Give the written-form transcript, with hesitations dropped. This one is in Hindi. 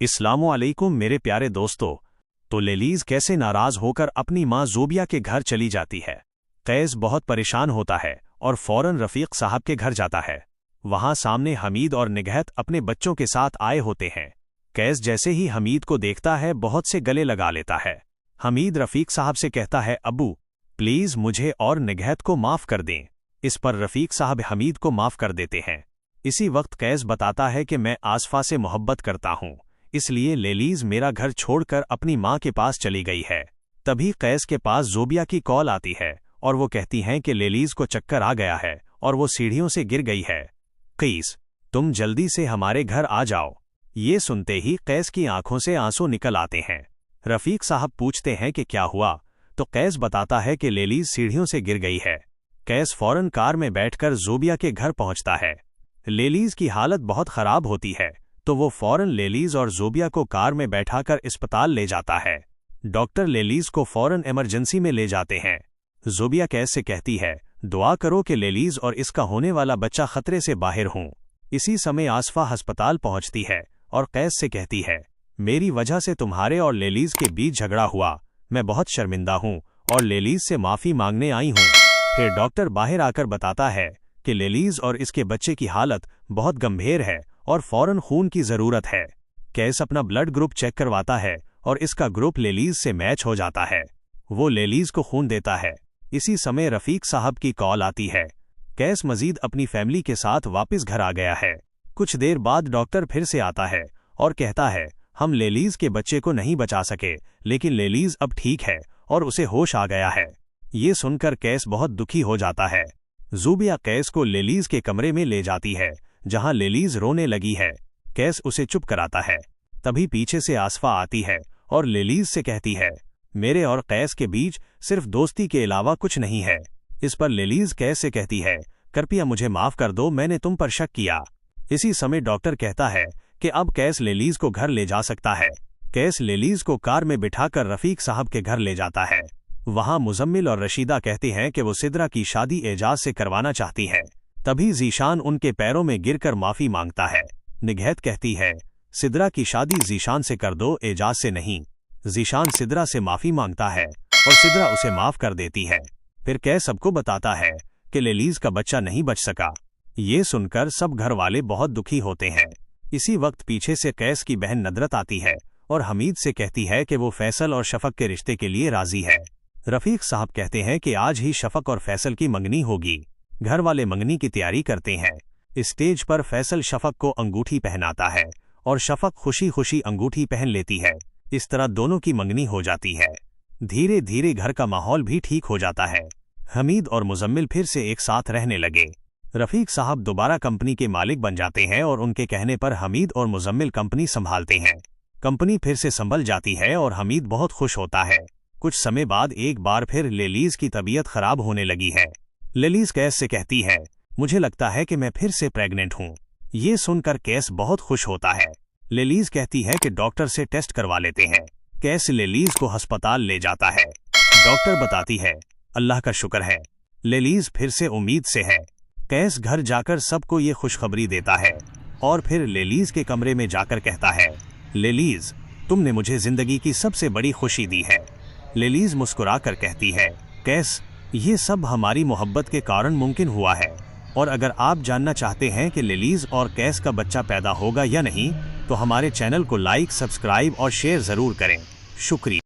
अस्सलामुअलैकुम मेरे प्यारे दोस्तों। तो लेलीज कैसे नाराज होकर अपनी मां ज़ोबिया के घर चली जाती है। कैस बहुत परेशान होता है और फौरन रफीक साहब के घर जाता है। वहां सामने हमीद और निगहत अपने बच्चों के साथ आए होते हैं। कैस जैसे ही हमीद को देखता है बहुत से गले लगा लेता है। हमीद रफीक साहब से कहता है, अब्बू प्लीज मुझे और निगहत को माफ कर दें। इस पर रफीक साहब हमीद को माफ कर देते हैं। इसी वक्त कैस बताता है कि मैं आसफा से मोहब्बत करता हूं, इसलिए लेलीज मेरा घर छोड़कर अपनी मां के पास चली गई है। तभी कैस के पास ज़ोबिया की कॉल आती है और वो कहती हैं कि लेलीज को चक्कर आ गया है और वो सीढ़ियों से गिर गई है। कैस तुम जल्दी से हमारे घर आ जाओ। ये सुनते ही कैस की आंखों से आंसू निकल आते हैं। रफीक साहब पूछते हैं कि क्या हुआ, तो कैस बताता है कि लेलीज सीढ़ियों से गिर गई है। कैस फौरन कार में बैठकर ज़ोबिया के घर पहुंचता है। लेलीज की हालत बहुत खराब होती है तो वो फौरन लेलीज और ज़ोबिया को कार में बैठाकर अस्पताल ले जाता है। डॉक्टर लेलीज को फौरन इमरजेंसी में ले जाते हैं। ज़ोबिया कैस से कहती है, दुआ करो कि लेलीज और इसका होने वाला बच्चा खतरे से बाहर हों। इसी समय आसफा अस्पताल पहुंचती है और कैस से कहती है, मेरी वजह से तुम्हारे और लेलीज के बीच झगड़ा हुआ, मैं बहुत शर्मिंदा हूं और लेलीज से माफी मांगने आई हूं। फिर डॉक्टर बाहर आकर बताता है कि लेलीज और इसके बच्चे की हालत बहुत गंभीर है और फौरन खून की जरूरत है। कैस अपना ब्लड ग्रुप चेक करवाता है और इसका ग्रुप लेलीज से मैच हो जाता है। वो लेलीज को खून देता है। इसी समय रफीक साहब की कॉल आती है। कैस मजीद अपनी फैमिली के साथ वापस घर आ गया है। कुछ देर बाद डॉक्टर फिर से आता है और कहता है, हम लेलीज के बच्चे को नहीं बचा सके, लेकिन लेलीज अब ठीक है और उसे होश आ गया है। ये सुनकर कैस बहुत दुखी हो जाता है। ज़ोबिया कैस को लेलीज के कमरे में ले जाती है जहां लेलीज रोने लगी है। कैस उसे चुप कराता है। तभी पीछे से आसफा आती है और लेलीज से कहती है, मेरे और कैस के बीच सिर्फ दोस्ती के अलावा कुछ नहीं है। इस पर लेलीज कैस से कहती है, कृपया मुझे माफ कर दो, मैंने तुम पर शक किया। इसी समय डॉक्टर कहता है कि अब कैस लेलीज को घर ले जा सकता है। कैस लेलीज को कार में बिठाकर रफीक साहब के घर ले जाता है। वहां मुजम्मिल और रशीदा कहते हैं कि वो सिद्रा की शादी एजाज से करवाना चाहती है। तभी जीशान उनके पैरों में गिरकर माफी मांगता है। निगहत कहती है, सिद्रा की शादी जीशान से कर दो, एजाज से नहीं। जीशान सिद्रा से माफी मांगता है और सिद्रा उसे माफ कर देती है। फिर कैस सबको बताता है कि लेलीज का बच्चा नहीं बच सका। ये सुनकर सब घर वाले बहुत दुखी होते हैं। इसी वक्त पीछे से कैस की बहन नदरत आती है और हमीद से कहती है कि वो फैसल और शफक के रिश्ते के लिए राजी है। रफीक साहब कहते हैं कि आज ही शफक और फैसल की मंगनी होगी। घर वाले मंगनी की तैयारी करते हैं। स्टेज पर फैसल शफक को अंगूठी पहनाता है और शफक खुशी खुशी अंगूठी पहन लेती है। इस तरह दोनों की मंगनी हो जाती है। धीरे धीरे घर का माहौल भी ठीक हो जाता है। हमीद और मुजम्मिल फिर से एक साथ रहने लगे। रफीक साहब दोबारा कंपनी के मालिक बन जाते हैं और उनके कहने पर हमीद और मुजम्मिल कंपनी संभालते हैं। कंपनी फिर से संभल जाती है और हमीद बहुत खुश होता है। कुछ समय बाद एक बार फिर लेलीज की तबीयत खराब होने लगी है। लेलीज कैस से कहती है, मुझे लगता है कि मैं फिर से प्रेग्नेंट हूँ। ये सुनकर कैस बहुत खुश होता है। लेलीज कहती है कि डॉक्टर से टेस्ट करवा लेते हैं। कैस लेलीज को अस्पताल ले जाता है। डॉक्टर बताती है, अल्लाह का शुक्र है, लेलीज फिर से उम्मीद से है। कैस घर जाकर सबको ये खुशखबरी देता है और फिर लेलीज के कमरे में जाकर कहता है, लेलीज तुमने मुझे जिंदगी की सबसे बड़ी खुशी दी है। लेलीज मुस्कुराकर कहती है, कैस ये सब हमारी मोहब्बत के कारण मुमकिन हुआ है और अगर आप जानना चाहते हैं कि लेलीज और कैस का बच्चा पैदा होगा या नहीं तो हमारे चैनल को लाइक, सब्सक्राइब और शेयर जरूर करें। शुक्रिया।